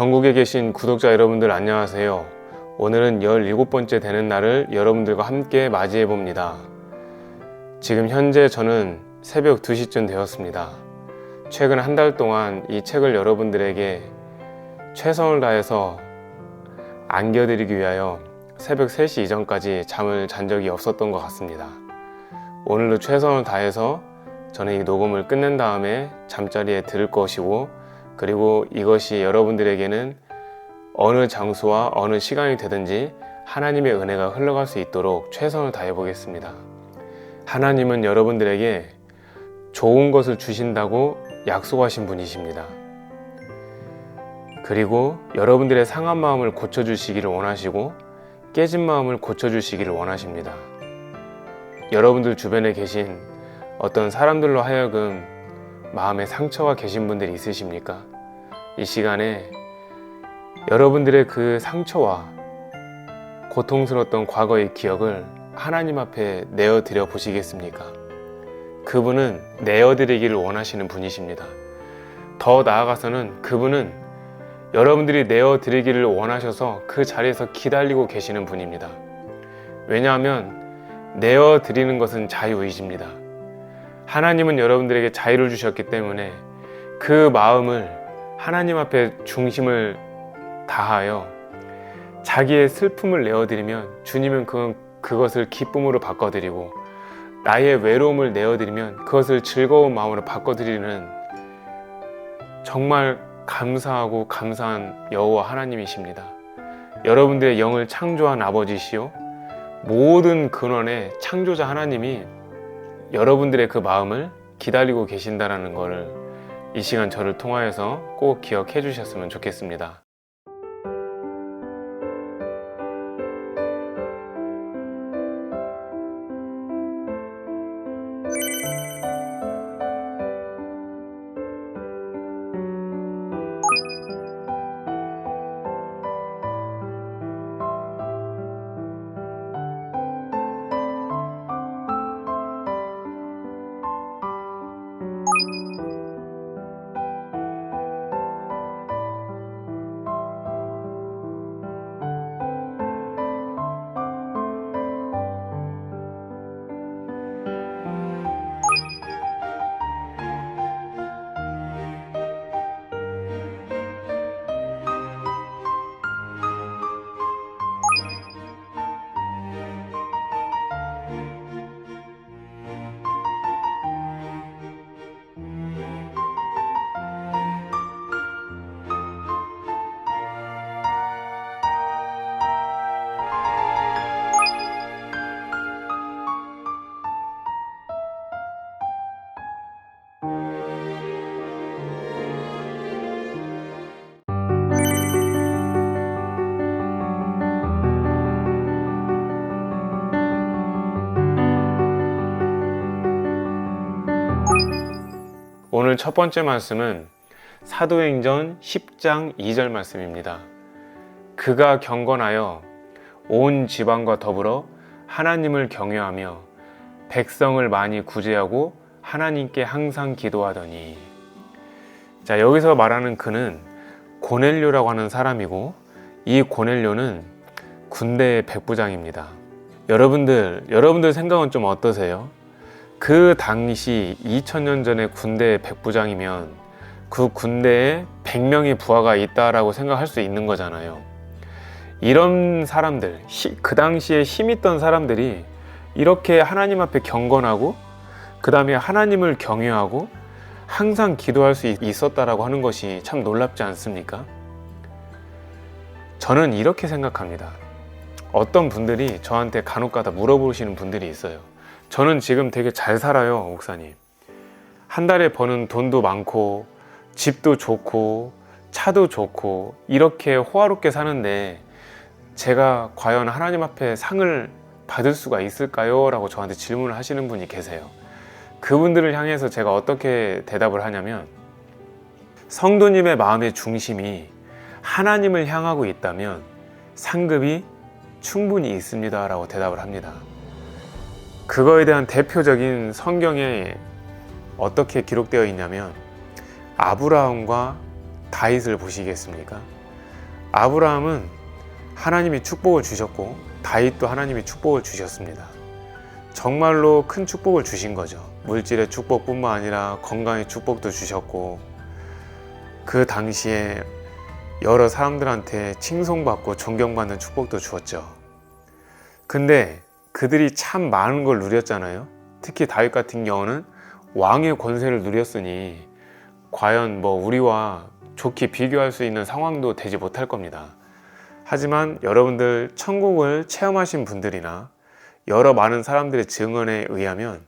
전국에 계신 구독자 여러분들 안녕하세요. 오늘은 17번째 되는 날을 여러분들과 함께 맞이해 봅니다. 지금 현재 저는 새벽 2시쯤 되었습니다. 최근 한 달 동안 이 책을 여러분들에게 최선을 다해서 안겨드리기 위하여 새벽 3시 이전까지 잠을 잔 적이 없었던 것 같습니다. 오늘도 최선을 다해서 저는 이 녹음을 끝낸 다음에 잠자리에 들 것이고, 그리고 이것이 여러분들에게는 어느 장소와 어느 시간이 되든지 하나님의 은혜가 흘러갈 수 있도록 최선을 다해 보겠습니다. 하나님은 여러분들에게 좋은 것을 주신다고 약속하신 분이십니다. 그리고 여러분들의 상한 마음을 고쳐주시기를 원하시고 깨진 마음을 고쳐주시기를 원하십니다. 여러분들 주변에 계신 어떤 사람들로 하여금 마음에 상처가 계신 분들이 있으십니까? 이 시간에 여러분들의 그 상처와 고통스러웠던 과거의 기억을 하나님 앞에 내어드려 보시겠습니까? 그분은 내어드리기를 원하시는 분이십니다. 더 나아가서는 그분은 여러분들이 내어드리기를 원하셔서 그 자리에서 기다리고 계시는 분입니다. 왜냐하면 내어드리는 것은 자유의지입니다. 하나님은 여러분들에게 자유를 주셨기 때문에 그 마음을 하나님 앞에 중심을 다하여 자기의 슬픔을 내어드리면 주님은 그것을 기쁨으로 바꿔드리고, 나의 외로움을 내어드리면 그것을 즐거운 마음으로 바꿔드리는 정말 감사하고 감사한 여호와 하나님이십니다. 여러분들의 영을 창조한 아버지시요 모든 근원의 창조자 하나님이 여러분들의 그 마음을 기다리고 계신다는 것을 이 시간 저를 통하여서 꼭 기억해 주셨으면 좋겠습니다. 오늘 첫 번째 말씀은 사도행전 10장 2절 말씀입니다. 그가 경건하여 온 지방과 더불어 하나님을 경외하며 백성을 많이 구제하고 하나님께 항상 기도하더니. 자, 여기서 말하는 그는 고넬료라고 하는 사람이고, 이 고넬료는 군대의 백부장입니다. 여러분들 생각은 좀 어떠세요? 그 당시 2000년 전에 군대의 백부장이면 그 군대에 100명의 부하가 있다라고 생각할 수 있는 거잖아요. 이런 사람들, 그 당시에 힘있던 사람들이 이렇게 하나님 앞에 경건하고 그 다음에 하나님을 경외하고 항상 기도할 수 있었다라고 하는 것이 참 놀랍지 않습니까? 저는 이렇게 생각합니다. 어떤 분들이 저한테 간혹가다 물어보시는 분들이 있어요. 저는 지금 되게 잘 살아요, 목사님. 한 달에 버는 돈도 많고 집도 좋고 차도 좋고 이렇게 호화롭게 사는데 제가 과연 하나님 앞에 상을 받을 수가 있을까요? 라고 저한테 질문을 하시는 분이 계세요. 그분들을 향해서 제가 어떻게 대답을 하냐면, 성도님의 마음의 중심이 하나님을 향하고 있다면 상급이 충분히 있습니다 라고 대답을 합니다. 그거에 대한 대표적인 성경에 어떻게 기록되어 있냐면, 아브라함과 다윗을 보시겠습니까? 아브라함은 하나님이 축복을 주셨고 다윗도 하나님이 축복을 주셨습니다. 정말로 큰 축복을 주신 거죠. 물질의 축복뿐만 아니라 건강의 축복도 주셨고, 그 당시에 여러 사람들한테 칭송받고 존경받는 축복도 주었죠. 근데 그들이 참 많은 걸 누렸잖아요. 특히 다윗 같은 경우는 왕의 권세를 누렸으니 과연 우리와 좋게 비교할 수 있는 상황도 되지 못할 겁니다. 하지만 여러분들 천국을 체험하신 분들이나 여러 많은 사람들의 증언에 의하면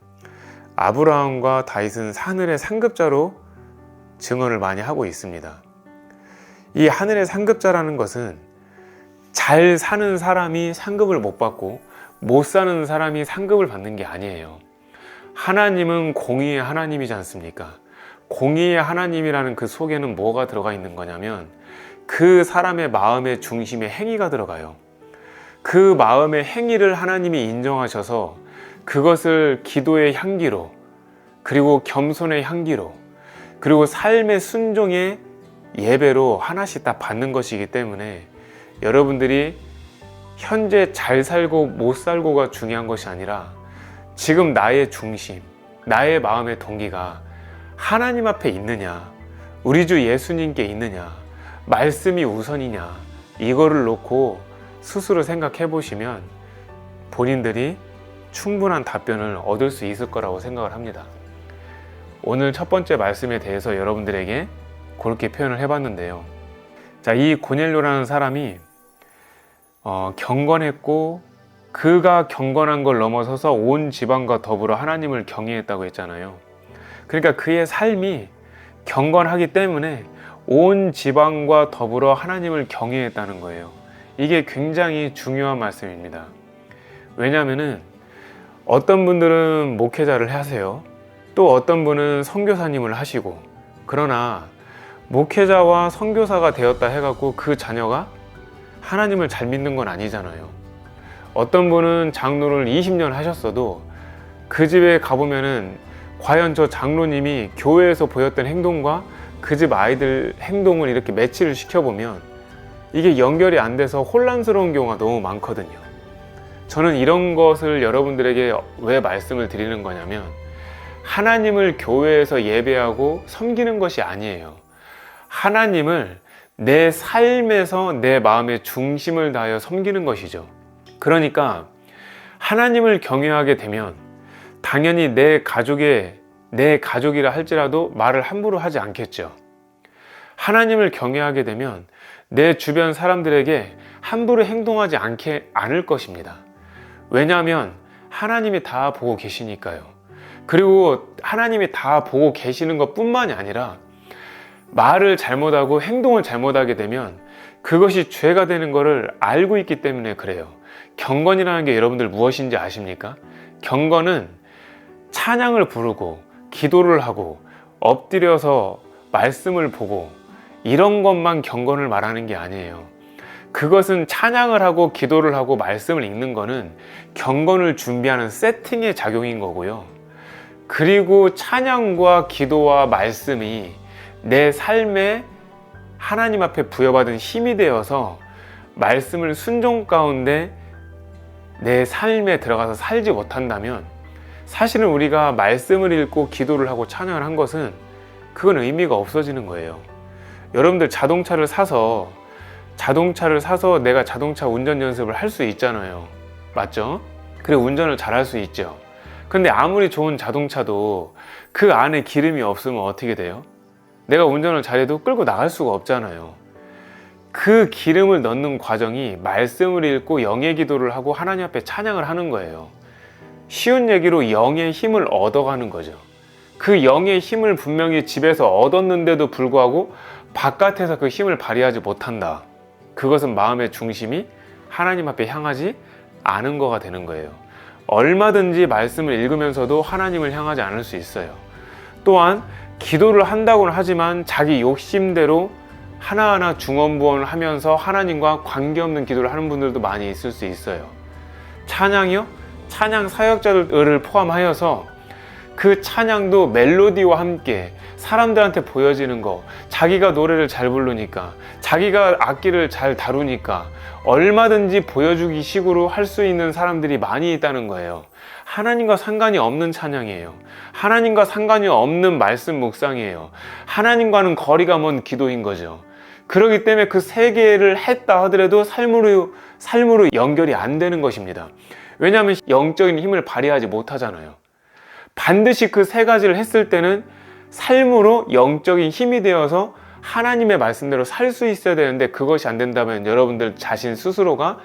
아브라함과 다윗은 하늘의 상급자로 증언을 많이 하고 있습니다. 이 하늘의 상급자라는 것은 잘 사는 사람이 상급을 못 받고 못 사는 사람이 상급을 받는 게 아니에요. 하나님은 공의의 하나님이지 않습니까? 공의의 하나님이라는 그 속에는 뭐가 들어가 있는 거냐면 그 사람의 마음의 중심에 행위가 들어가요. 그 마음의 행위를 하나님이 인정하셔서 그것을 기도의 향기로, 그리고 겸손의 향기로, 그리고 삶의 순종의 예배로 하나씩 다 받는 것이기 때문에 여러분들이 현재 잘 살고 못 살고가 중요한 것이 아니라 지금 나의 중심, 나의 마음의 동기가 하나님 앞에 있느냐, 우리 주 예수님께 있느냐, 말씀이 우선이냐, 이거를 놓고 스스로 생각해 보시면 본인들이 충분한 답변을 얻을 수 있을 거라고 생각을 합니다. 오늘 첫 번째 말씀에 대해서 여러분들에게 그렇게 표현을 해봤는데요. 자, 이 고넬료라는 사람이 경건했고 그가 경건한 걸 넘어서서 온 지방과 더불어 하나님을 경외했다고 했잖아요. 그러니까 그의 삶이 경건하기 때문에 온 지방과 더불어 하나님을 경외했다는 거예요. 이게 굉장히 중요한 말씀입니다. 왜냐하면은 어떤 분들은 목회자를 하세요. 또 어떤 분은 선교사님을 하시고, 그러나 목회자와 선교사가 되었다 해갖고 그 자녀가 하나님을 잘 믿는 건 아니잖아요. 어떤 분은 장로를 20년 하셨어도 그 집에 가보면은 과연 저 장로님이 교회에서 보였던 행동과 그 집 아이들 행동을 이렇게 매치를 시켜보면 이게 연결이 안 돼서 혼란스러운 경우가 너무 많거든요. 저는 이런 것을 여러분들에게 왜 말씀을 드리는 거냐면 하나님을 교회에서 예배하고 섬기는 것이 아니에요. 하나님을 내 삶에서 내 마음의 중심을 다하여 섬기는 것이죠. 그러니까 하나님을 경외하게 되면 당연히 내 가족이라 할지라도 말을 함부로 하지 않겠죠. 하나님을 경외하게 되면 내 주변 사람들에게 함부로 행동하지 않을 것입니다. 왜냐하면 하나님이 다 보고 계시니까요. 그리고 하나님이 다 보고 계시는 것 뿐만이 아니라 말을 잘못하고 행동을 잘못하게 되면 그것이 죄가 되는 것을 알고 있기 때문에 그래요. 경건이라는 게 여러분들 무엇인지 아십니까? 경건은 찬양을 부르고 기도를 하고 엎드려서 말씀을 보고 이런 것만 경건을 말하는 게 아니에요. 그것은 찬양을 하고 기도를 하고 말씀을 읽는 거는 경건을 준비하는 세팅의 작용인 거고요. 그리고 찬양과 기도와 말씀이 내 삶에 하나님 앞에 부여받은 힘이 되어서 말씀을 순종 가운데 내 삶에 들어가서 살지 못한다면 사실은 우리가 말씀을 읽고 기도를 하고 찬양을 한 것은 그건 의미가 없어지는 거예요. 여러분들 자동차를 사서 내가 자동차 운전 연습을 할 수 있잖아요. 맞죠? 그리고 운전을 잘 할 수 있죠. 근데 아무리 좋은 자동차도 그 안에 기름이 없으면 어떻게 돼요? 내가 운전을 잘해도 끌고 나갈 수가 없잖아요. 그 기름을 넣는 과정이 말씀을 읽고 영의 기도를 하고 하나님 앞에 찬양을 하는 거예요. 쉬운 얘기로 영의 힘을 얻어가는 거죠. 그 영의 힘을 분명히 집에서 얻었는데도 불구하고 바깥에서 그 힘을 발휘하지 못한다. 그것은 마음의 중심이 하나님 앞에 향하지 않은 거가 되는 거예요. 얼마든지 말씀을 읽으면서도 하나님을 향하지 않을 수 있어요. 또한 기도를 한다고는 하지만 자기 욕심대로 하나하나 중언부언을 하면서 하나님과 관계없는 기도를 하는 분들도 많이 있을 수 있어요. 찬양이요? 찬양 사역자들을 포함하여서 그 찬양도 멜로디와 함께 사람들한테 보여지는 거, 자기가 노래를 잘 부르니까, 자기가 악기를 잘 다루니까 얼마든지 보여주기 식으로 할 수 있는 사람들이 많이 있다는 거예요. 하나님과 상관이 없는 찬양이에요. 하나님과 상관이 없는 말씀 묵상이에요. 하나님과는 거리가 먼 기도인 거죠. 그렇기 때문에 그 세 개를 했다 하더라도 삶으로 연결이 안 되는 것입니다. 왜냐하면 영적인 힘을 발휘하지 못하잖아요. 반드시 그 세 가지를 했을 때는 삶으로 영적인 힘이 되어서 하나님의 말씀대로 살 수 있어야 되는데, 그것이 안 된다면 여러분들 자신 스스로가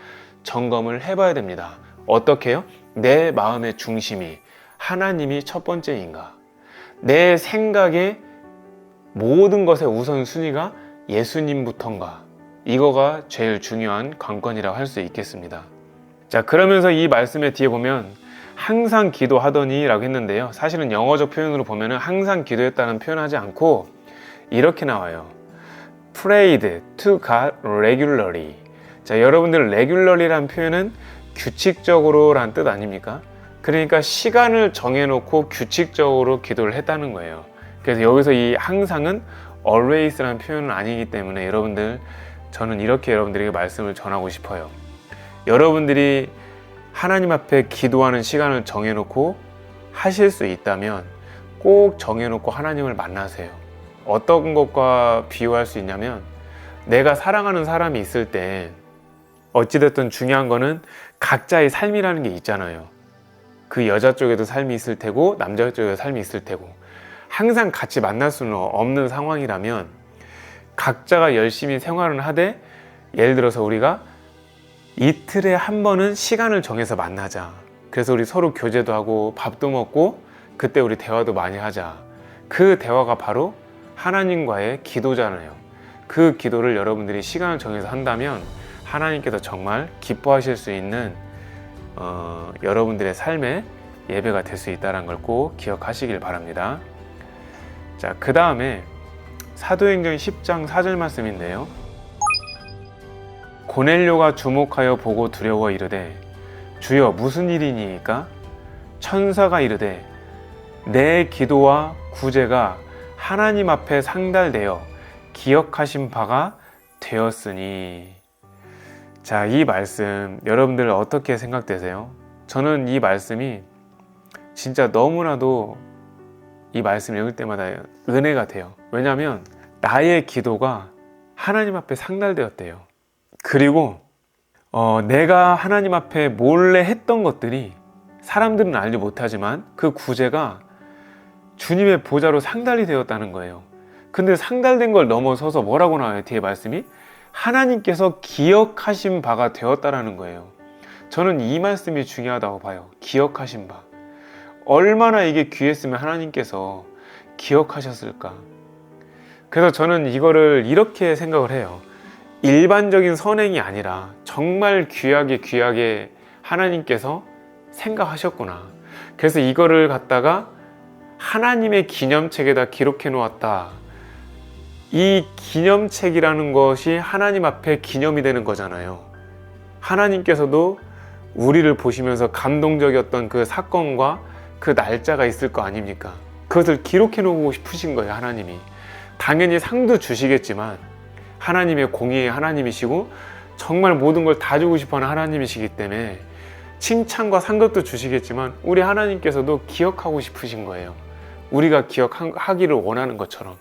점검을 해봐야 됩니다. 어떻게 해요? 내 마음의 중심이 하나님이 첫 번째인가? 내 생각의 모든 것의 우선순위가 예수님부터인가? 이거가 제일 중요한 관건이라고 할 수 있겠습니다. 자, 그러면서 이 말씀의 뒤에 보면 항상 기도하더니 라고 했는데요, 사실은 영어적 표현으로 보면 항상 기도했다는 표현하지 않고 이렇게 나와요. Prayed to God regularly. 자, 여러분들 regularly라는 표현은 규칙적으로 라는 뜻 아닙니까? 그러니까 시간을 정해놓고 규칙적으로 기도를 했다는 거예요. 그래서 여기서 이 항상은 always라는 표현은 아니기 때문에 여러분들, 저는 이렇게 여러분들에게 말씀을 전하고 싶어요. 여러분들이 하나님 앞에 기도하는 시간을 정해놓고 하실 수 있다면 꼭 정해놓고 하나님을 만나세요. 어떤 것과 비유할 수 있냐면, 내가 사랑하는 사람이 있을 때 어찌됐든 중요한 거는 각자의 삶이라는 게 있잖아요. 그 여자 쪽에도 삶이 있을 테고 남자 쪽에도 삶이 있을 테고, 항상 같이 만날 수는 없는 상황이라면 각자가 열심히 생활을 하되, 예를 들어서 우리가 이틀에 한 번은 시간을 정해서 만나자. 그래서 우리 서로 교제도 하고 밥도 먹고 그때 우리 대화도 많이 하자. 그 대화가 바로 하나님과의 기도잖아요. 그 기도를 여러분들이 시간을 정해서 한다면 하나님께서 정말 기뻐하실 수 있는 여러분들의 삶의 예배가 될 수 있다는 걸 꼭 기억하시길 바랍니다. 자, 그 다음에 사도행전 10장 4절 말씀인데요, 고넬료가 주목하여 보고 두려워 이르되 주여 무슨 일이니이까? 천사가 이르되 내 기도와 구제가 하나님 앞에 상달되어 기억하신 바가 되었으니. 자, 이 말씀 여러분들 어떻게 생각되세요? 저는 이 말씀이 진짜 너무나도 이 말씀 읽을 때마다 은혜가 돼요. 왜냐하면 나의 기도가 하나님 앞에 상달되었대요. 그리고 내가 하나님 앞에 몰래 했던 것들이 사람들은 알지 못하지만 그 구제가 주님의 보좌로 상달이 되었다는 거예요. 근데 상달된 걸 넘어서서 뭐라고 나와요? 뒤에 말씀이 하나님께서 기억하신 바가 되었다라는 거예요. 저는 이 말씀이 중요하다고 봐요. 기억하신 바. 얼마나 이게 귀했으면 하나님께서 기억하셨을까. 그래서 저는 이거를 이렇게 생각을 해요. 일반적인 선행이 아니라 정말 귀하게 하나님께서 생각하셨구나. 그래서 이거를 갖다가 하나님의 기념책에다 기록해 놓았다. 이 기념책이라는 것이 하나님 앞에 기념이 되는 거잖아요. 하나님께서도 우리를 보시면서 감동적이었던 그 사건과 그 날짜가 있을 거 아닙니까? 그것을 기록해 놓고 싶으신 거예요, 하나님이. 당연히 상도 주시겠지만 하나님의 공의의 하나님이시고 정말 모든 걸 다 주고 싶어하는 하나님이시기 때문에 칭찬과 상급도 주시겠지만 우리 하나님께서도 기억하고 싶으신 거예요. 우리가 기억하기를 원하는 것처럼.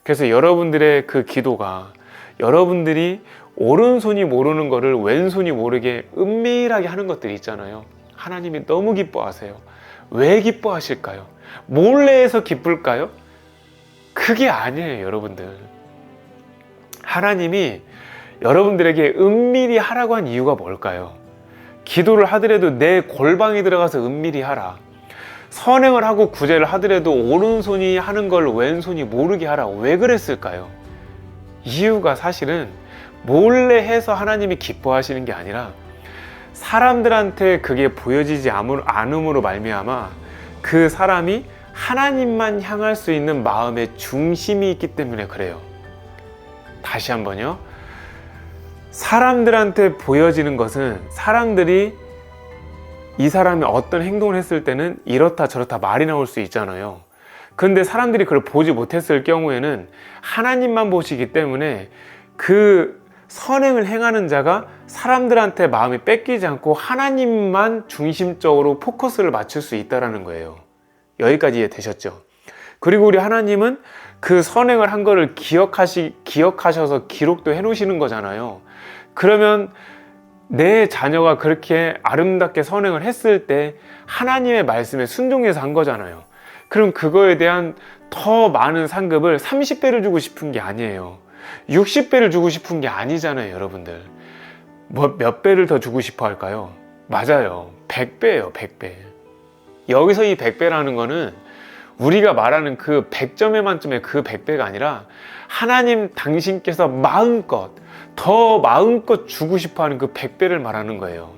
그래서 여러분들의 그 기도가 여러분들이 오른손이 모르는 거를 왼손이 모르게 은밀하게 하는 것들이 있잖아요. 하나님이 너무 기뻐하세요. 왜 기뻐하실까요? 몰래 해서 기쁠까요? 그게 아니에요, 여러분들. 하나님이 여러분들에게 은밀히 하라고 한 이유가 뭘까요? 기도를 하더라도 내 골방에 들어가서 은밀히 하라. 선행을 하고 구제를 하더라도 오른손이 하는 걸 왼손이 모르게 하라. 왜 그랬을까요? 이유가 사실은 몰래 해서 하나님이 기뻐하시는 게 아니라 사람들한테 그게 보여지지 않음으로 말미암아 그 사람이 하나님만 향할 수 있는 마음의 중심이 있기 때문에 그래요. 다시 한번요. 사람들한테 보여지는 것은 사람들이 이 사람이 어떤 행동을 했을 때는 이렇다 저렇다 말이 나올 수 있잖아요. 근데 사람들이 그걸 보지 못했을 경우에는 하나님만 보시기 때문에 그 선행을 행하는 자가 사람들한테 마음이 뺏기지 않고 하나님만 중심적으로 포커스를 맞출 수 있다는 거예요. 여기까지 이해되셨죠? 그리고 우리 하나님은 그 선행을 한 거를 기억하셔서 기록도 해놓으시는 거잖아요. 그러면 내 자녀가 그렇게 아름답게 선행을 했을 때 하나님의 말씀에 순종해서 한 거잖아요. 그럼 그거에 대한 더 많은 상급을 30배를 주고 싶은 게 아니에요. 60배를 주고 싶은 게 아니잖아요, 여러분들. 몇 배를 더 주고 싶어 할까요? 맞아요. 100배예요, 100배. 여기서 이 100배라는 거는 우리가 말하는 그 100점의 만점의 그 100배가 아니라 하나님 당신께서 마음껏 주고 싶어 하는 그 100배를 말하는 거예요.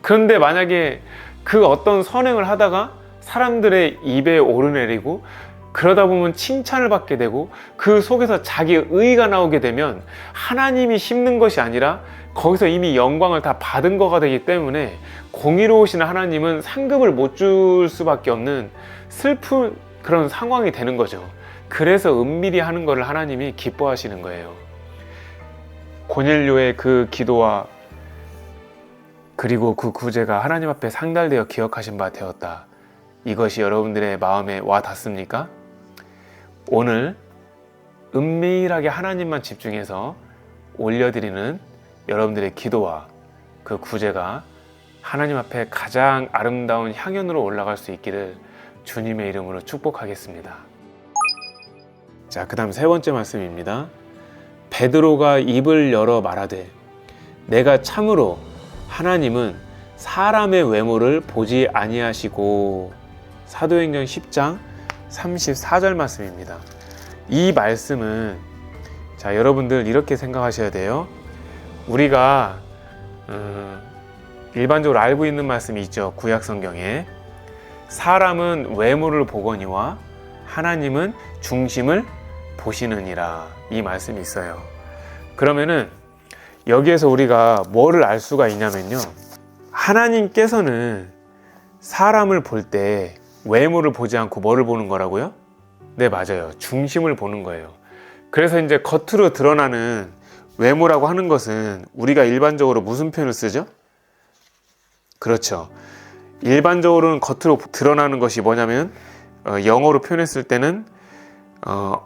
그런데 만약에 그 어떤 선행을 하다가 사람들의 입에 오르내리고 그러다 보면 칭찬을 받게 되고 그 속에서 자기의 의의가 나오게 되면 하나님이 심는 것이 아니라 거기서 이미 영광을 다 받은 거가 되기 때문에 공의로우신 하나님은 상급을 못 줄 수밖에 없는 슬픈 그런 상황이 되는 거죠. 그래서 은밀히 하는 것을 하나님이 기뻐하시는 거예요. 고넬료의 그 기도와 그리고 그 구제가 하나님 앞에 상달되어 기억하신 바 되었다. 이것이 여러분들의 마음에 와 닿습니까? 오늘 은밀하게 하나님만 집중해서 올려드리는 여러분들의 기도와 그 구제가 하나님 앞에 가장 아름다운 향연으로 올라갈 수 있기를 주님의 이름으로 축복하겠습니다. 자, 그 다음 세 번째 말씀입니다. 베드로가 입을 열어 말하되 내가 참으로 하나님은 사람의 외모를 보지 아니하시고. 사도행전 10장 34절 말씀입니다. 이 말씀은 자, 여러분들 이렇게 생각하셔야 돼요. 우리가 일반적으로 알고 있는 말씀이 있죠. 구약 성경에 사람은 외모를 보거니와 하나님은 중심을 보시느니라, 이 말씀이 있어요. 그러면은 여기에서 우리가 뭐를 알 수가 있냐면요, 하나님께서는 사람을 볼 때 외모를 보지 않고 뭐를 보는 거라고요? 네, 맞아요. 중심을 보는 거예요. 그래서 이제 겉으로 드러나는 외모라고 하는 것은 우리가 일반적으로 무슨 표현을 쓰죠? 그렇죠. 일반적으로는 겉으로 드러나는 것이 뭐냐면 영어로 표현했을 때는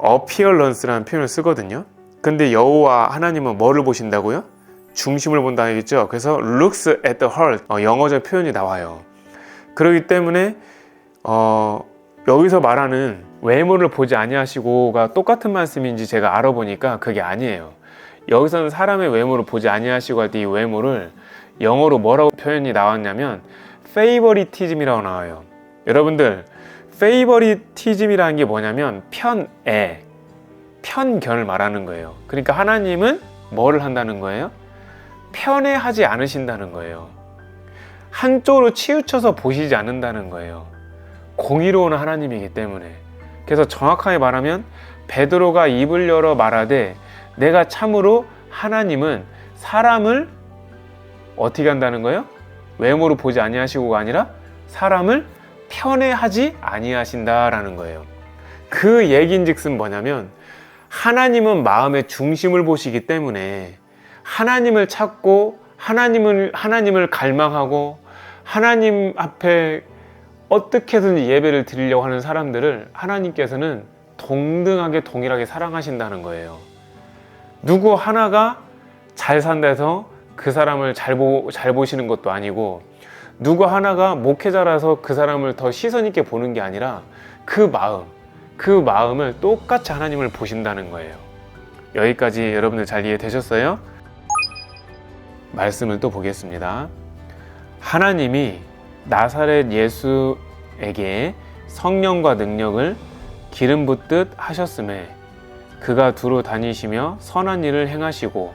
appearance라는 표현을 쓰거든요. 근데 여호와 하나님은 뭐를 보신다고요? 중심을 본다 하겠죠. 그래서 looks at the heart, 영어적 표현이 나와요. 그렇기 때문에 여기서 말하는 외모를 보지 아니하시고가 똑같은 말씀인지 제가 알아보니까 그게 아니에요. 여기서는 사람의 외모를 보지 아니하시고 할 때 이 외모를 영어로 뭐라고 표현이 나왔냐면 favoritism이라고 나와요. 여러분들, favoritism이라는 게 뭐냐면 편견을 말하는 거예요. 그러니까 하나님은 뭐를 한다는 거예요? 편애하지 않으신다는 거예요. 한쪽으로 치우쳐서 보시지 않는다는 거예요. 공의로운 하나님이기 때문에. 그래서 정확하게 말하면 베드로가 입을 열어 말하되 내가 참으로 하나님은 사람을 어떻게 한다는 거예요? 외모로 보지 아니하시고가 아니라 사람을 편애하지 아니하신다라는 거예요. 그 얘기인즉슨 뭐냐면 하나님은 마음의 중심을 보시기 때문에 하나님을 찾고 하나님을 갈망하고 하나님 앞에 어떻게든 예배를 드리려고 하는 사람들을 하나님께서는 동등하게 동일하게 사랑하신다는 거예요. 누구 하나가 잘 산다 해서 그 사람을 잘 보시는 것도 아니고 누구 하나가 목회자라서 그 사람을 더 시선 있게 보는 게 아니라 그 마음을 똑같이 하나님을 보신다는 거예요. 여기까지 여러분들 잘 이해되셨어요? 말씀을 또 보겠습니다. 하나님이 나사렛 예수에게 성령과 능력을 기름 붓듯 하셨음에 그가 두루 다니시며 선한 일을 행하시고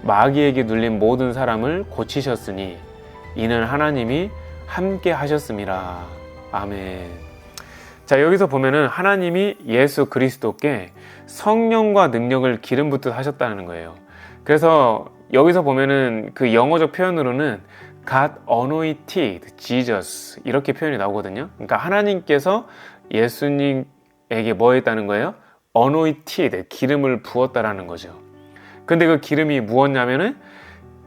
마귀에게 눌린 모든 사람을 고치셨으니 이는 하나님이 함께 하셨음이라. 아멘. 자, 여기서 보면은 하나님이 예수 그리스도께 성령과 능력을 기름 붓듯 하셨다는 거예요. 그래서 여기서 보면은 그 영어적 표현으로는 God anointed Jesus 이렇게 표현이 나오거든요. 그러니까 하나님께서 예수님에게 뭐 했다는 거예요? anointed 기름을 부었다라는 거죠. 근데 그 기름이 무엇냐면은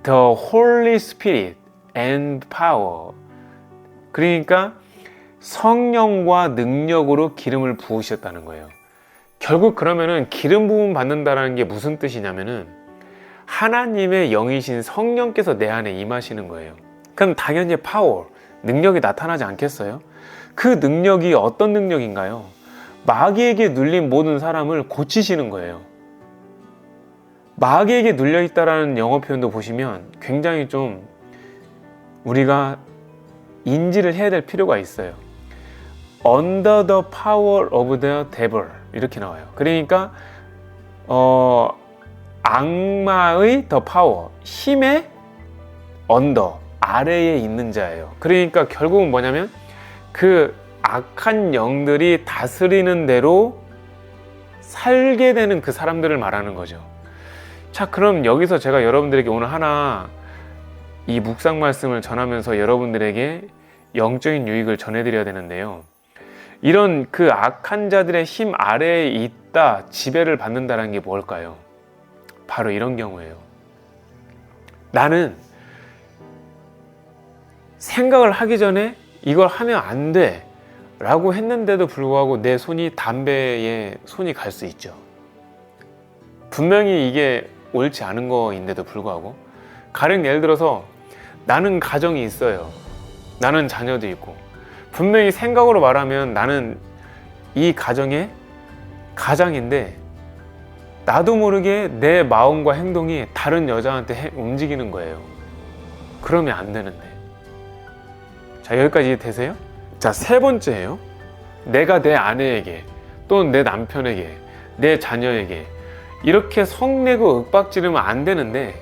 the Holy Spirit and power. 그러니까 성령과 능력으로 기름을 부으셨다는 거예요. 결국 그러면은 기름 부음 받는다라는 게 무슨 뜻이냐면은 하나님의 영이신 성령께서 내 안에 임하시는 거예요. 그럼 당연히 파워, 능력이 나타나지 않겠어요? 그 능력이 어떤 능력인가요? 마귀에게 눌린 모든 사람을 고치시는 거예요. 마귀에게 눌려있다라는 영어 표현도 보시면 굉장히 좀 우리가 인지를 해야 될 필요가 있어요. Under the power of the devil 이렇게 나와요. 그러니까 악마의 the power, 힘의 under, 아래에 있는 자예요. 그러니까 결국은 뭐냐면 그 악한 영들이 다스리는 대로 살게 되는 그 사람들을 말하는 거죠. 자, 그럼 여기서 제가 여러분들에게 오늘 하나 이 묵상 말씀을 전하면서 여러분들에게 영적인 유익을 전해드려야 되는데요. 이런 그 악한 자들의 힘 아래에 있다, 지배를 받는다는 게 뭘까요? 바로 이런 경우예요. 나는 생각을 하기 전에 이걸 하면 안 돼 라고 했는데도 불구하고 내 손이 담배에 손이 갈 수 있죠. 분명히 이게 옳지 않은 거인데도 불구하고, 가령 예를 들어서 나는 가정이 있어요. 나는 자녀도 있고, 분명히 생각으로 말하면 나는 이 가정의 가장인데 나도 모르게 내 마음과 행동이 다른 여자한테 움직이는 거예요. 그러면 안 되는데. 자, 여기까지 되세요? 자, 세 번째예요. 내가 내 아내에게 또는 내 남편에게 내 자녀에게 이렇게 성내고 윽박지르면 안 되는데,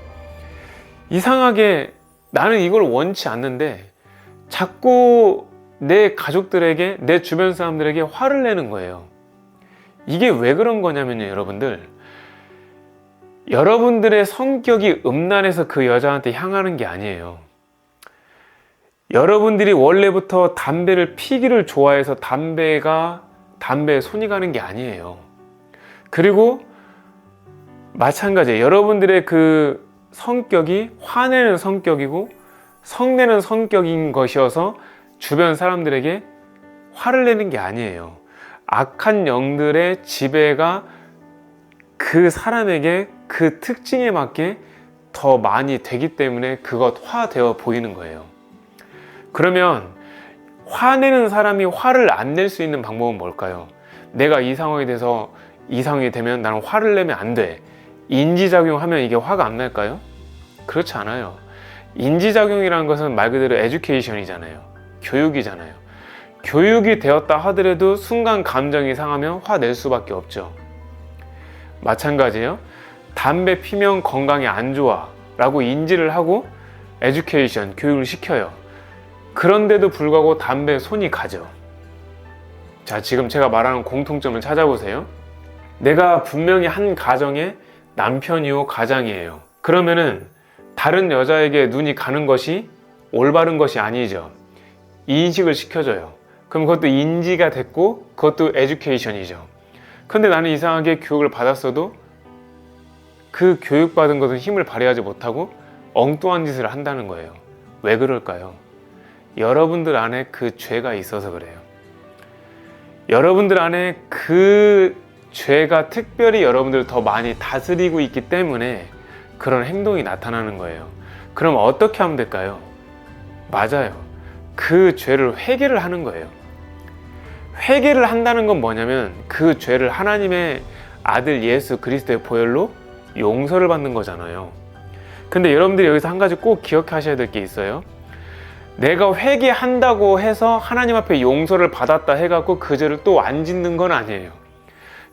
이상하게 나는 이걸 원치 않는데 자꾸 내 가족들에게, 내 주변 사람들에게 화를 내는 거예요. 이게 왜 그런 거냐면요, 여러분들의 성격이 음란해서 그 여자한테 향하는 게 아니에요. 여러분들이 원래부터 담배를 피기를 좋아해서 담배에 손이 가는 게 아니에요. 그리고 마찬가지예요. 여러분들의 그 성격이 화내는 성격이고 성내는 성격인 것이어서 주변 사람들에게 화를 내는 게 아니에요. 악한 영들의 지배가 그 사람에게 그 특징에 맞게 더 많이 되기 때문에 그것 화되어 보이는 거예요. 그러면 화내는 사람이 화를 안 낼 수 있는 방법은 뭘까요? 내가 이 상황에 대해서 이 상황이 되면 나는 화를 내면 안 돼. 인지작용하면 이게 화가 안 날까요? 그렇지 않아요. 인지작용이라는 것은 말 그대로 에듀케이션이잖아요. 교육이잖아요. 교육이 되었다 하더라도 순간 감정이 상하면 화낼 수밖에 없죠. 마찬가지예요. 담배 피면 건강에 안 좋아 라고 인지를 하고 에듀케이션, 교육을 시켜요. 그런데도 불구하고 담배에 손이 가죠. 자, 지금 제가 말하는 공통점을 찾아보세요. 내가 분명히 한 가정의 남편이요 가장이에요. 그러면은 다른 여자에게 눈이 가는 것이 올바른 것이 아니죠. 인식을 시켜줘요. 그럼 그것도 인지가 됐고 그것도 에듀케이션이죠. 근데 나는 이상하게 교육을 받았어도 그 교육받은 것은 힘을 발휘하지 못하고 엉뚱한 짓을 한다는 거예요. 왜 그럴까요? 여러분들 안에 그 죄가 있어서 그래요. 여러분들 안에 그 죄가 특별히 여러분들을 더 많이 다스리고 있기 때문에 그런 행동이 나타나는 거예요. 그럼 어떻게 하면 될까요? 맞아요. 그 죄를 회개를 하는 거예요. 회개를 한다는 건 뭐냐면 그 죄를 하나님의 아들 예수 그리스도의 보혈로 용서를 받는 거잖아요. 근데 여러분들이 여기서 한 가지 꼭 기억하셔야 될 게 있어요. 내가 회개한다고 해서 하나님 앞에 용서를 받았다 해갖고 그 죄를 또 안 짓는 건 아니에요.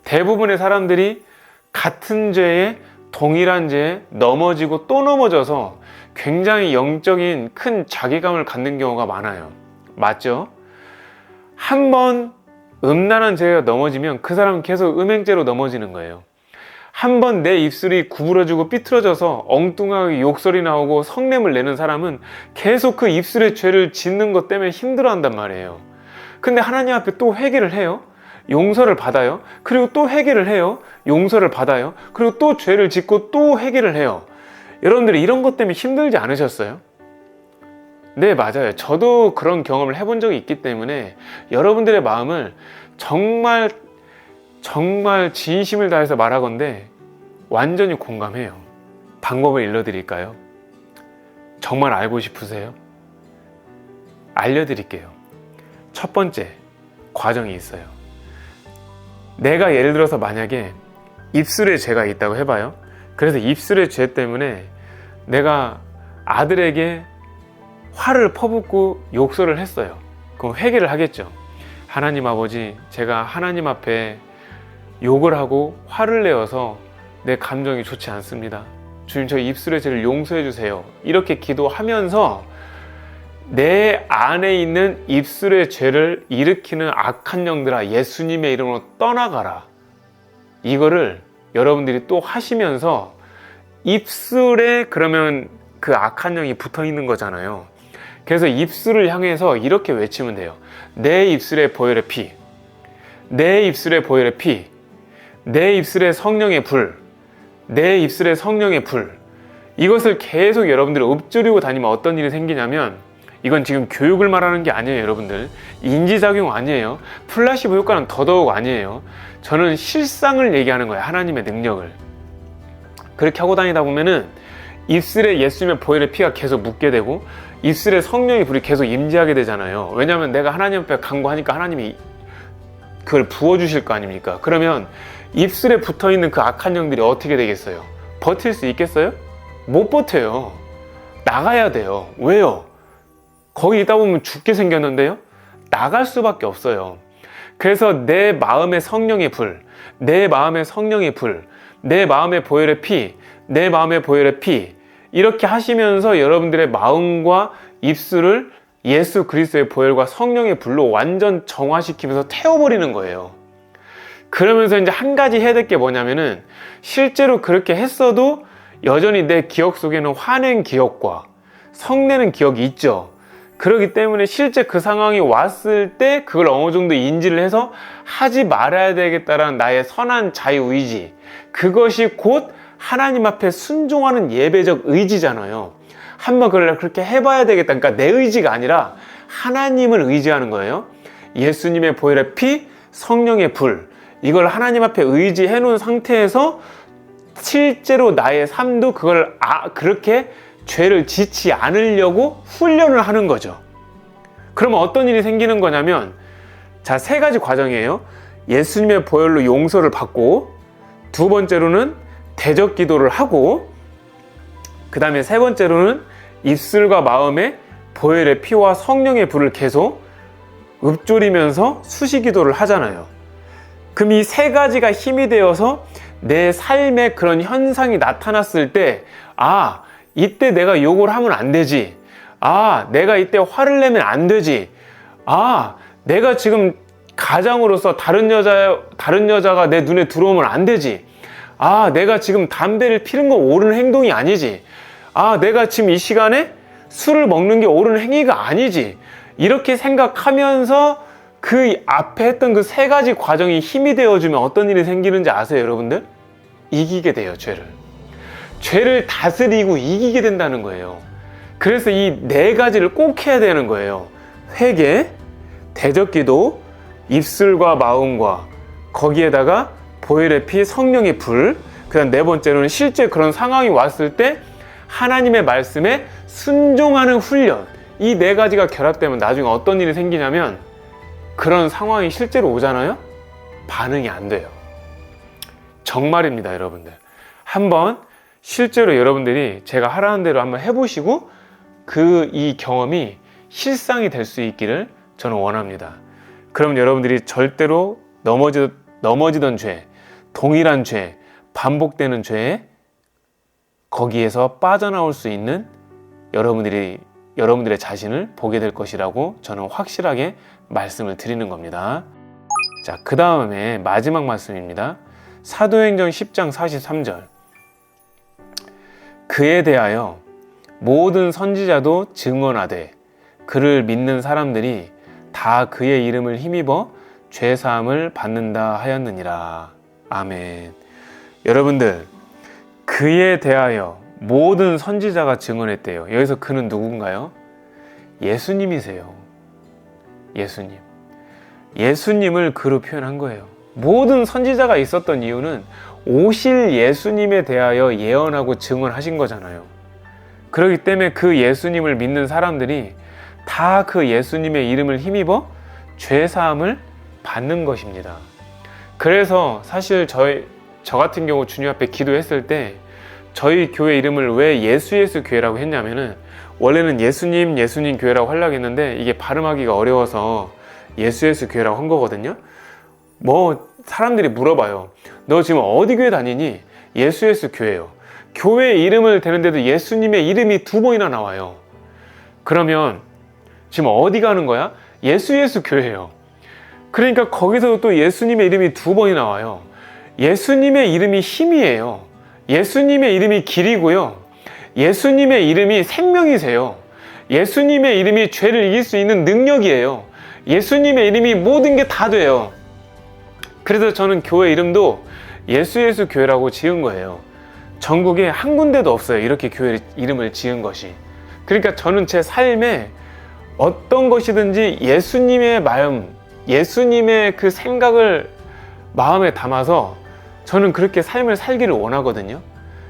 대부분의 사람들이 같은 죄에 동일한 죄에 넘어지고 또 넘어져서 굉장히 영적인 큰 자괴감을 갖는 경우가 많아요. 맞죠? 한번 음란한 죄가 넘어지면 그 사람은 계속 음행죄로 넘어지는 거예요. 한번 내 입술이 구부러지고 삐뚤어져서 엉뚱하게 욕설이 나오고 성냄을 내는 사람은 계속 그 입술의 죄를 짓는 것 때문에 힘들어한단 말이에요. 근데 하나님 앞에 또 회개를 해요. 용서를 받아요. 그리고 또 회개를 해요. 용서를 받아요. 그리고 또 죄를 짓고 또 회개를 해요. 여러분들이 이런 것 때문에 힘들지 않으셨어요? 네, 맞아요. 저도 그런 경험을 해본 적이 있기 때문에 여러분들의 마음을 정말 진심을 다해서 말하건대 완전히 공감해요. 방법을 일러드릴까요? 정말 알고 싶으세요? 알려드릴게요. 첫 번째 과정이 있어요. 내가 예를 들어서 만약에 입술에 죄가 있다고 해봐요. 그래서 입술의 죄 때문에 내가 아들에게 화를 퍼붓고 욕설을 했어요. 그럼 회개를 하겠죠. 하나님 아버지, 제가 하나님 앞에 욕을 하고 화를 내어서 내 감정이 좋지 않습니다. 주님, 저 입술의 죄를 용서해 주세요. 이렇게 기도하면서 내 안에 있는 입술의 죄를 일으키는 악한 영들아, 예수님의 이름으로 떠나가라. 이거를 여러분들이 또 하시면서 입술에 그러면 그 악한 영이 붙어 있는 거잖아요. 그래서 입술을 향해서 이렇게 외치면 돼요. 내 입술에 보혈의 피, 내 입술에 보혈의 피, 내 입술에 성령의 불, 내 입술에 성령의 불. 이것을 계속 여러분들이 읊조리고 다니면 어떤 일이 생기냐면, 이건 지금 교육을 말하는 게 아니에요. 여러분들 인지작용 아니에요. 플라시보 효과는 더더욱 아니에요. 저는 실상을 얘기하는 거예요. 하나님의 능력을. 그렇게 하고 다니다 보면은 입술에 예수님의 보혈의 피가 계속 묻게 되고 입술에 성령의 불이 계속 임재하게 되잖아요. 왜냐하면 내가 하나님 앞에 간구하니까 하나님이 그걸 부어주실 거 아닙니까? 그러면 입술에 붙어있는 그 악한 영들이 어떻게 되겠어요? 버틸 수 있겠어요? 못 버텨요. 나가야 돼요. 왜요? 거기 있다 보면 죽게 생겼는데요? 나갈 수밖에 없어요. 그래서 내 마음의 성령의 불, 내 마음의 성령의 불, 내 마음의 보혈의 피, 내 마음의 보혈의 피, 이렇게 하시면서 여러분들의 마음과 입술을 예수 그리스도의 보혈과 성령의 불로 완전 정화시키면서 태워버리는 거예요. 그러면서 이제 한 가지 해야 될 게 뭐냐면은, 실제로 그렇게 했어도 여전히 내 기억 속에는 화낸 기억과 성내는 기억이 있죠. 그렇기 때문에 실제 그 상황이 왔을 때 그걸 어느 정도 인지를 해서 하지 말아야 되겠다라는 나의 선한 자유의지, 그것이 곧 하나님 앞에 순종하는 예배적 의지잖아요. 한번 그렇게 해봐야 되겠다. 그러니까 내 의지가 아니라 하나님을 의지하는 거예요. 예수님의 보혈의 피, 성령의 불, 이걸 하나님 앞에 의지해 놓은 상태에서 실제로 나의 삶도 그걸 그렇게 죄를 짓지 않으려고 훈련을 하는 거죠. 그러면 어떤 일이 생기는 거냐면, 자, 세 가지 과정이에요. 예수님의 보혈로 용서를 받고, 두 번째로는 대적 기도를 하고, 그 다음에 세 번째로는 입술과 마음에 보혈의 피와 성령의 불을 계속 읊조리면서 수시 기도를 하잖아요. 그럼 이 세 가지가 힘이 되어서 내 삶에 그런 현상이 나타났을 때, 이때 내가 욕을 하면 안 되지. 내가 이때 화를 내면 안 되지. 내가 지금 가장으로서 다른 여자가 내 눈에 들어오면 안 되지. 내가 지금 담배를 피는 거 옳은 행동이 아니지. 내가 지금 이 시간에 술을 먹는 게 옳은 행위가 아니지. 이렇게 생각하면서 그 앞에 했던 그 세 가지 과정이 힘이 되어주면 어떤 일이 생기는지 아세요, 여러분들? 이기게 돼요, 죄를 다스리고 이기게 된다는 거예요. 그래서 이 네 가지를 꼭 해야 되는 거예요. 회개, 대적기도, 입술과 마음과 거기에다가 보혈의 피, 성령의 불, 그 다음 네 번째로는 실제 그런 상황이 왔을 때 하나님의 말씀에 순종하는 훈련. 이 네 가지가 결합되면 나중에 어떤 일이 생기냐면, 그런 상황이 실제로 오잖아요? 반응이 안 돼요. 정말입니다, 여러분들. 한번 실제로 여러분들이 제가 하라는 대로 한번 해보시고 이 경험이 실상이 될 수 있기를 저는 원합니다. 그럼 여러분들이 절대로 넘어지던 죄, 동일한 죄, 반복되는 죄에 거기에서 빠져나올 수 있는 여러분들의 자신을 보게 될 것이라고 저는 확실하게 말씀을 드리는 겁니다. 자, 그 다음에 마지막 말씀입니다. 사도행전 10장 43절. 그에 대하여 모든 선지자도 증언하되 그를 믿는 사람들이 다 그의 이름을 힘입어 죄사함을 받는다 하였느니라. 아멘. 여러분들, 그에 대하여 모든 선지자가 증언했대요. 여기서 그는 누군가요? 예수님이세요. 예수님. 예수님을 그로 표현한 거예요. 모든 선지자가 있었던 이유는 오실 예수님에 대하여 예언하고 증언하신 거잖아요. 그렇기 때문에 그 예수님을 믿는 사람들이 다 그 예수님의 이름을 힘입어 죄사함을 받는 것입니다. 그래서 사실 저 같은 경우 주님 앞에 기도했을 때 저희 교회 이름을 왜 예수 교회라고 했냐면은 원래는 예수님 교회라고 하려고 했는데 이게 발음하기가 어려워서 예수 교회라고 한 거거든요. 뭐 사람들이 물어봐요. 너 지금 어디 교회 다니니? 예수 교회요. 교회 이름을 대는데도 예수님의 이름이 2번이나 나와요. 그러면 지금 어디 가는 거야? 예수 교회예요. 그러니까 거기서도 또 예수님의 이름이 2번이 나와요. 예수님의 이름이 힘이에요. 예수님의 이름이 길이고요. 예수님의 이름이 생명이세요. 예수님의 이름이 죄를 이길 수 있는 능력이에요. 예수님의 이름이 모든 게 다 돼요. 그래서 저는 교회 이름도 예수 교회라고 지은 거예요. 전국에 한 군데도 없어요. 이렇게 교회 이름을 지은 것이. 그러니까 저는 제 삶에 어떤 것이든지 예수님의 마음, 예수님의 그 생각을 마음에 담아서 저는 그렇게 삶을 살기를 원하거든요.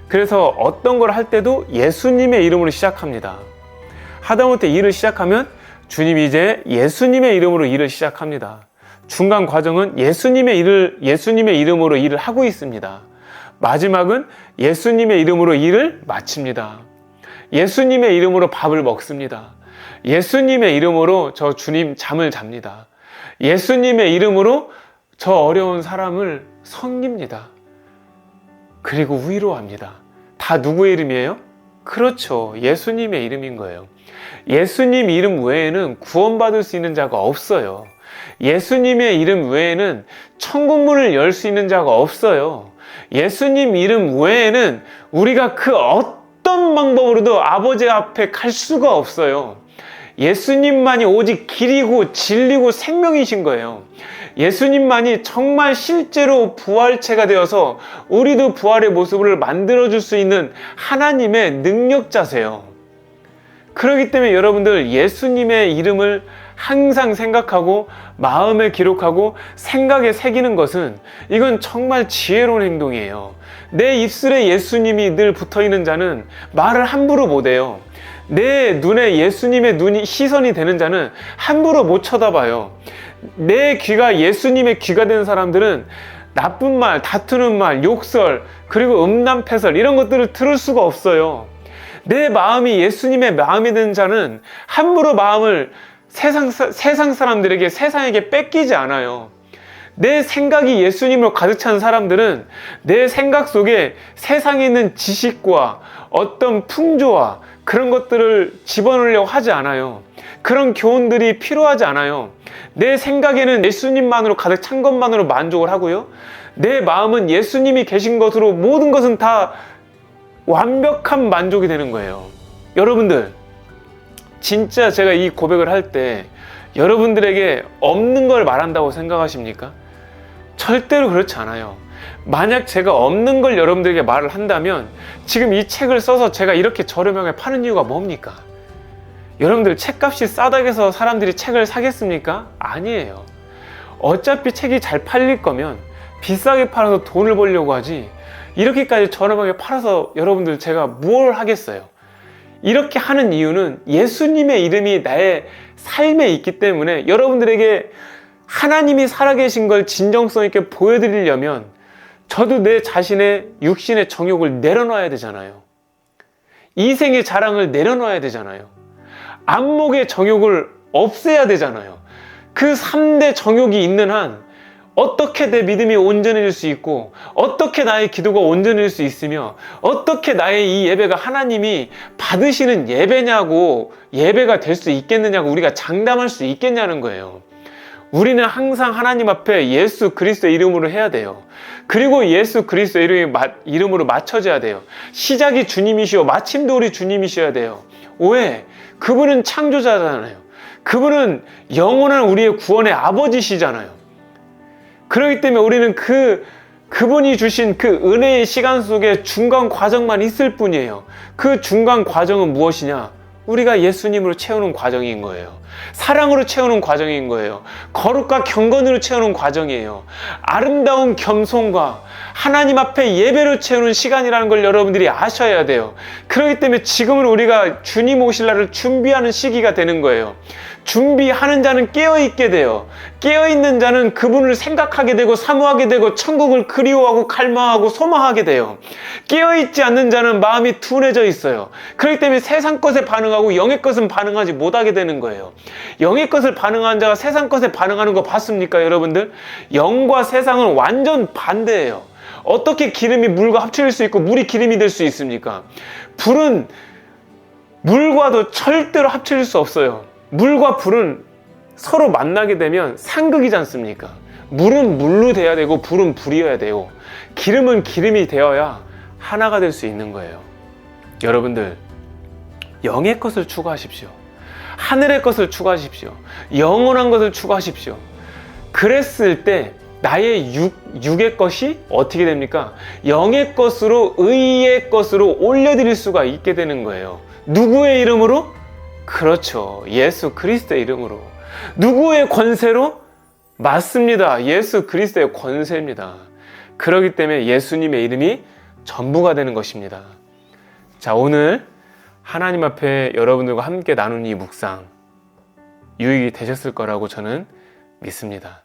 그래서 어떤 걸 할 때도 예수님의 이름으로 시작합니다. 하다못해 일을 시작하면 주님 이제 예수님의 이름으로 일을 시작합니다. 중간 과정은 예수님의 이름으로 일을 하고 있습니다. 마지막은 예수님의 이름으로 일을 마칩니다. 예수님의 이름으로 밥을 먹습니다. 예수님의 이름으로 저 주님 잠을 잡니다. 예수님의 이름으로 저 어려운 사람을 섬깁니다. 그리고 위로합니다. 다 누구의 이름이에요? 그렇죠. 예수님의 이름인 거예요. 예수님 이름 외에는 구원받을 수 있는 자가 없어요. 예수님의 이름 외에는 천국문을 열 수 있는 자가 없어요. 예수님 이름 외에는 우리가 그 어떤 방법으로도 아버지 앞에 갈 수가 없어요. 예수님만이 오직 길이고 진리고 생명이신 거예요. 예수님만이 정말 실제로 부활체가 되어서 우리도 부활의 모습을 만들어줄 수 있는 하나님의 능력자세요. 그렇기 때문에 여러분들 예수님의 이름을 항상 생각하고 마음에 기록하고 생각에 새기는 것은 이건 정말 지혜로운 행동이에요. 내 입술에 예수님이 늘 붙어있는 자는 말을 함부로 못해요. 내 눈에 예수님의 시선이 되는 자는 함부로 못 쳐다봐요. 내 귀가 예수님의 귀가 된 사람들은 나쁜 말, 다투는 말, 욕설, 그리고 음란패설 이런 것들을 들을 수가 없어요. 내 마음이 예수님의 마음이 된 자는 함부로 마음을 세상 사람들에게, 세상에게 뺏기지 않아요. 내 생각이 예수님으로 가득 찬 사람들은 내 생각 속에 세상에 있는 지식과 어떤 풍조와 그런 것들을 집어넣으려고 하지 않아요. 그런 교훈들이 필요하지 않아요. 내 생각에는 예수님만으로 가득 찬 것만으로 만족을 하고요. 내 마음은 예수님이 계신 것으로 모든 것은 다 완벽한 만족이 되는 거예요. 여러분들, 진짜 제가 이 고백을 할 때 여러분들에게 없는 걸 말한다고 생각하십니까? 절대로 그렇지 않아요. 만약 제가 없는 걸 여러분들에게 말을 한다면 지금 이 책을 써서 제가 이렇게 저렴하게 파는 이유가 뭡니까? 여러분들 책값이 싸다고 해서 사람들이 책을 사겠습니까? 아니에요. 어차피 책이 잘 팔릴 거면 비싸게 팔아서 돈을 벌려고 하지 이렇게까지 저렴하게 팔아서 여러분들 제가 뭘 하겠어요? 이렇게 하는 이유는 예수님의 이름이 나의 삶에 있기 때문에 여러분들에게 하나님이 살아계신 걸 진정성 있게 보여드리려면 저도 내 자신의 육신의 정욕을 내려놔야 되잖아요. 이생의 자랑을 내려놔야 되잖아요. 안목의 정욕을 없애야 되잖아요. 그 3대 정욕이 있는 한 어떻게 내 믿음이 온전해질 수 있고 어떻게 나의 기도가 온전해질 수 있으며 어떻게 나의 이 예배가 하나님이 받으시는 예배가 될 수 있겠느냐고 우리가 장담할 수 있겠냐는 거예요. 우리는 항상 하나님 앞에 예수 그리스도의 이름으로 해야 돼요. 그리고 예수 그리스도의 이름으로 맞춰져야 돼요. 시작이 주님이시오, 마침도 우리 주님이셔야 돼요. 왜? 그분은 창조자잖아요. 그분은 영원한 우리의 구원의 아버지시잖아요. 그렇기 때문에 우리는 그분이 주신 그 은혜의 시간 속에 중간 과정만 있을 뿐이에요. 그 중간 과정은 무엇이냐? 우리가 예수님으로 채우는 과정인 거예요. 사랑으로 채우는 과정인 거예요. 거룩과 경건으로 채우는 과정이에요. 아름다운 겸손과 하나님 앞에 예배로 채우는 시간이라는 걸 여러분들이 아셔야 돼요. 그렇기 때문에 지금은 우리가 주님 오실 날을 준비하는 시기가 되는 거예요. 준비하는 자는 깨어있게 돼요. 깨어있는 자는 그분을 생각하게 되고 사모하게 되고 천국을 그리워하고 갈망하고 소망하게 돼요. 깨어있지 않는 자는 마음이 둔해져 있어요. 그렇기 때문에 세상 것에 반응하고 영의 것은 반응하지 못하게 되는 거예요. 영의 것을 반응하는 자가 세상 것에 반응하는 거 봤습니까, 여러분들? 영과 세상은 완전 반대예요. 어떻게 기름이 물과 합쳐질 수 있고 물이 기름이 될 수 있습니까? 불은 물과도 절대로 합쳐질 수 없어요. 물과 불은 서로 만나게 되면 상극이지 않습니까? 물은 물로 돼야 되고 불은 불이어야 돼요. 기름은 기름이 되어야 하나가 될 수 있는 거예요. 여러분들, 영의 것을 추구하십시오. 하늘의 것을 추구하십시오. 영원한 것을 추구하십시오. 그랬을 때 나의 육의 것이 어떻게 됩니까? 영의 것으로, 의의 것으로 올려드릴 수가 있게 되는 거예요. 누구의 이름으로? 그렇죠. 예수 그리스도의 이름으로. 누구의 권세로? 맞습니다. 예수 그리스도의 권세입니다. 그렇기 때문에 예수님의 이름이 전부가 되는 것입니다. 자, 오늘 하나님 앞에 여러분들과 함께 나눈 이 묵상 유익이 되셨을 거라고 저는 믿습니다.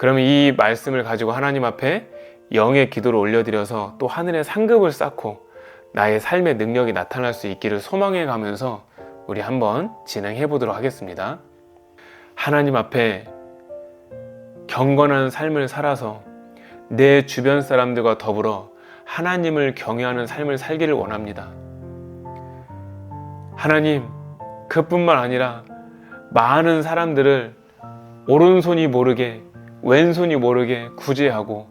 그러면 이 말씀을 가지고 하나님 앞에 영의 기도를 올려드려서 또 하늘의 상급을 쌓고 나의 삶의 능력이 나타날 수 있기를 소망해 가면서 우리 한번 진행해 보도록 하겠습니다. 하나님 앞에 경건한 삶을 살아서 내 주변 사람들과 더불어 하나님을 경외하는 삶을 살기를 원합니다. 하나님, 그뿐만 아니라 많은 사람들을 오른손이 모르게 왼손이 모르게 구제하고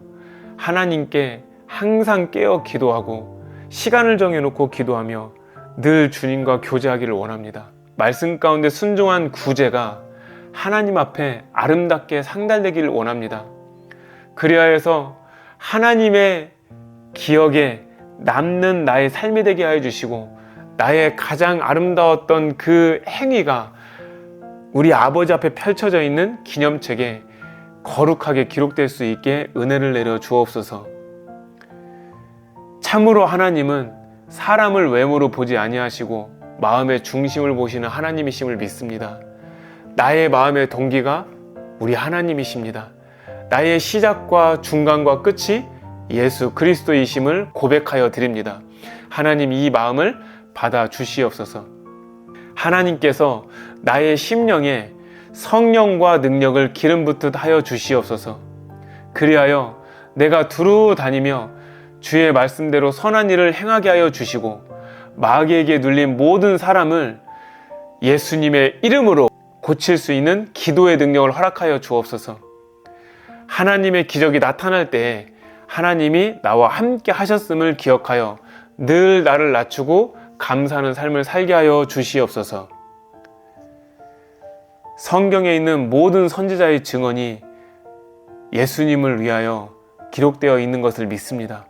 하나님께 항상 깨어 기도하고 시간을 정해놓고 기도하며 늘 주님과 교제하기를 원합니다. 말씀 가운데 순종한 구제가 하나님 앞에 아름답게 상달되기를 원합니다. 그리하여 해서 하나님의 기억에 남는 나의 삶이 되게 하여 주시고 나의 가장 아름다웠던 그 행위가 우리 아버지 앞에 펼쳐져 있는 기념책에 거룩하게 기록될 수 있게 은혜를 내려 주옵소서. 참으로 하나님은 사람을 외모로 보지 아니하시고 마음의 중심을 보시는 하나님이심을 믿습니다. 나의 마음의 동기가 우리 하나님이십니다. 나의 시작과 중간과 끝이 예수 그리스도이심을 고백하여 드립니다. 하나님, 이 마음을 받아 주시옵소서. 하나님께서 나의 심령에 성령과 능력을 기름 붓듯 하여 주시옵소서. 그리하여 내가 두루 다니며 주의 말씀대로 선한 일을 행하게 하여 주시고 마귀에게 눌린 모든 사람을 예수님의 이름으로 고칠 수 있는 기도의 능력을 허락하여 주옵소서. 하나님의 기적이 나타날 때에 하나님이 나와 함께 하셨음을 기억하여 늘 나를 낮추고 감사하는 삶을 살게 하여 주시옵소서. 성경에 있는 모든 선지자의 증언이 예수님을 위하여 기록되어 있는 것을 믿습니다.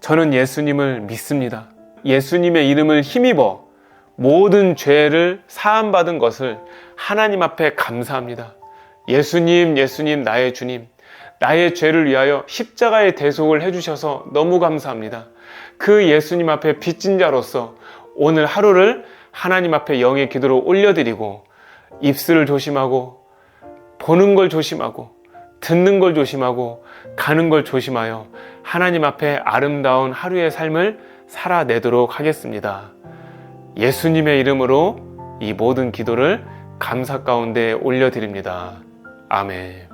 저는 예수님을 믿습니다. 예수님의 이름을 힘입어 모든 죄를 사함받은 것을 하나님 앞에 감사합니다. 예수님, 예수님, 나의 주님, 나의 죄를 위하여 십자가의 대속을 해주셔서 너무 감사합니다. 그 예수님 앞에 빚진 자로서 오늘 하루를 하나님 앞에 영의 기도로 올려드리고 입술을 조심하고 보는 걸 조심하고 듣는 걸 조심하고 가는 걸 조심하여 하나님 앞에 아름다운 하루의 삶을 살아내도록 하겠습니다. 예수님의 이름으로 이 모든 기도를 감사 가운데 올려드립니다. 아멘.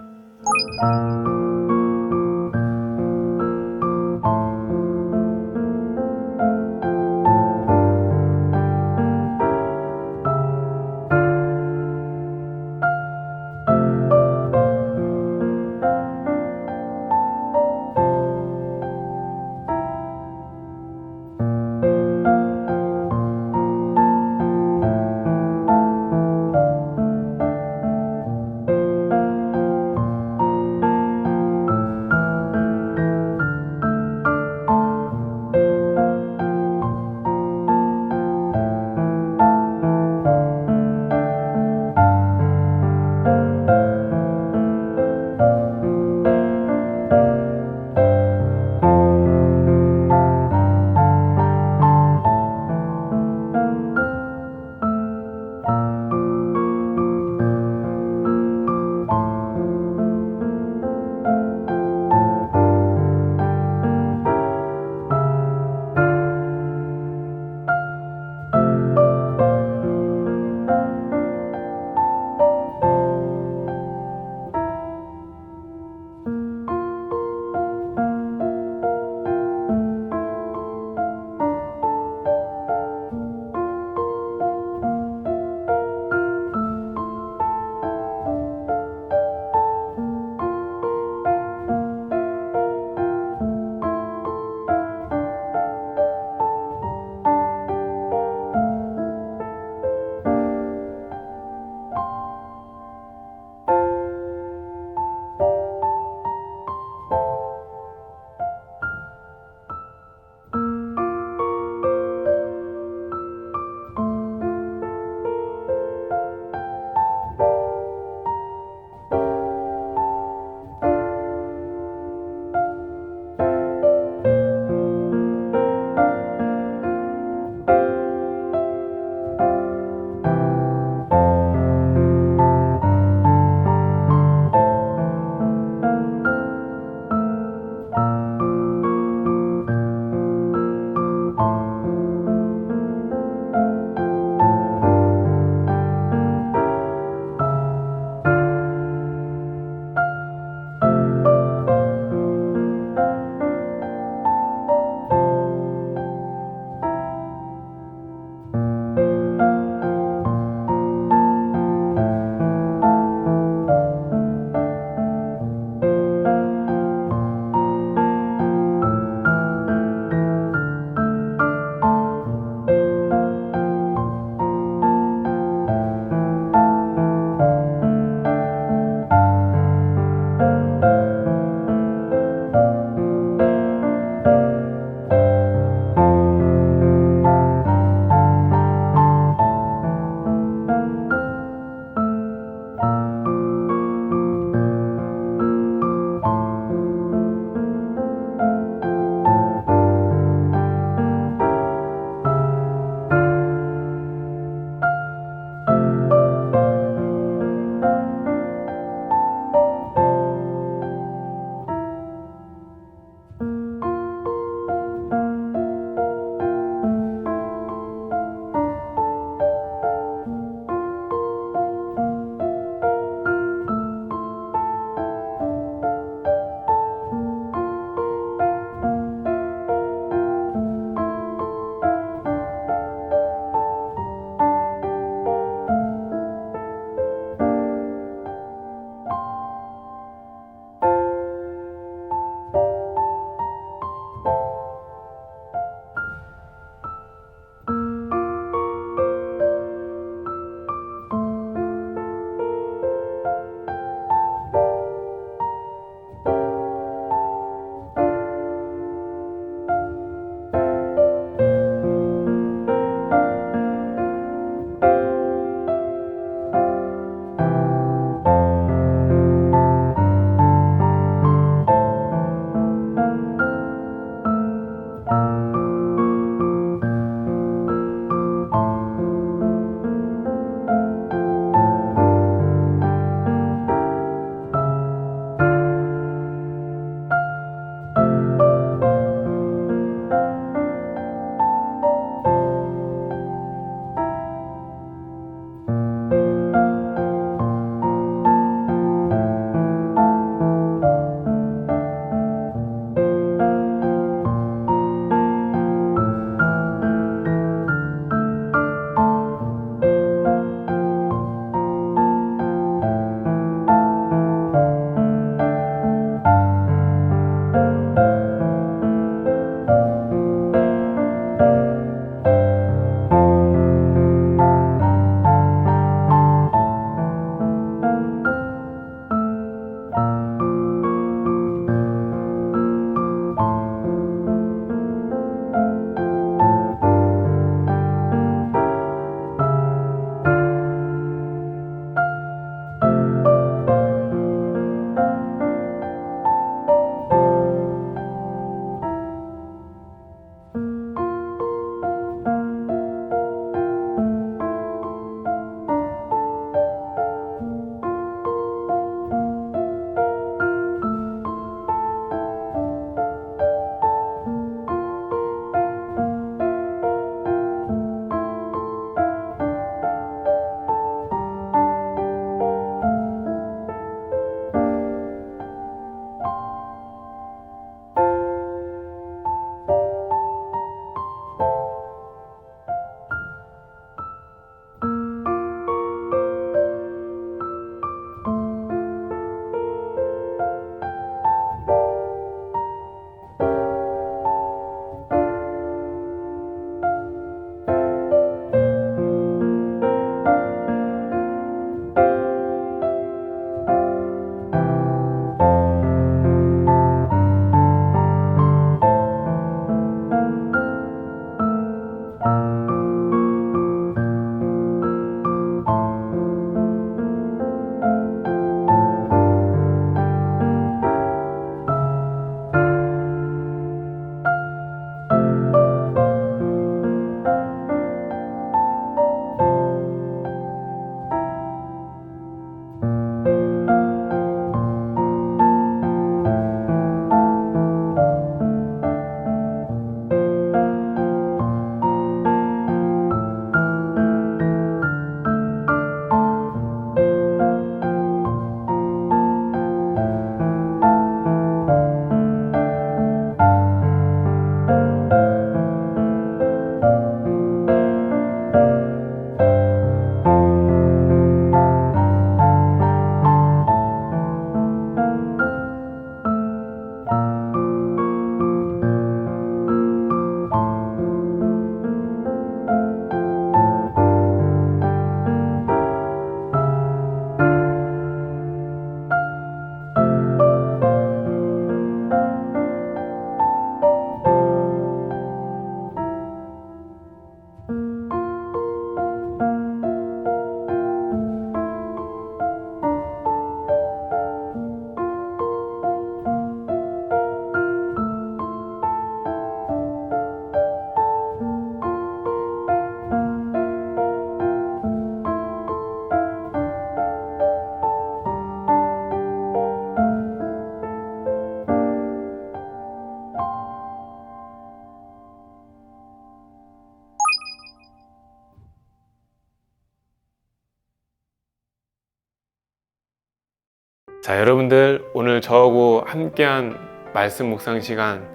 자, 여러분들 오늘 저하고 함께한 말씀 묵상 시간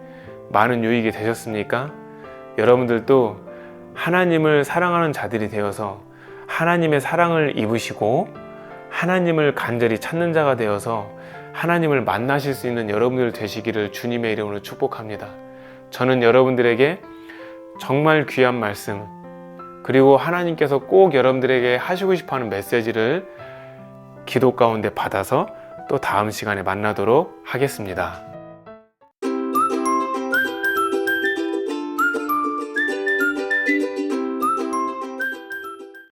많은 유익이 되셨습니까? 여러분들도 하나님을 사랑하는 자들이 되어서 하나님의 사랑을 입으시고 하나님을 간절히 찾는 자가 되어서 하나님을 만나실 수 있는 여러분들 되시기를 주님의 이름으로 축복합니다. 저는 여러분들에게 정말 귀한 말씀, 그리고 하나님께서 꼭 여러분들에게 하시고 싶어하는 메시지를 기도 가운데 받아서 또 다음 시간에 만나도록 하겠습니다.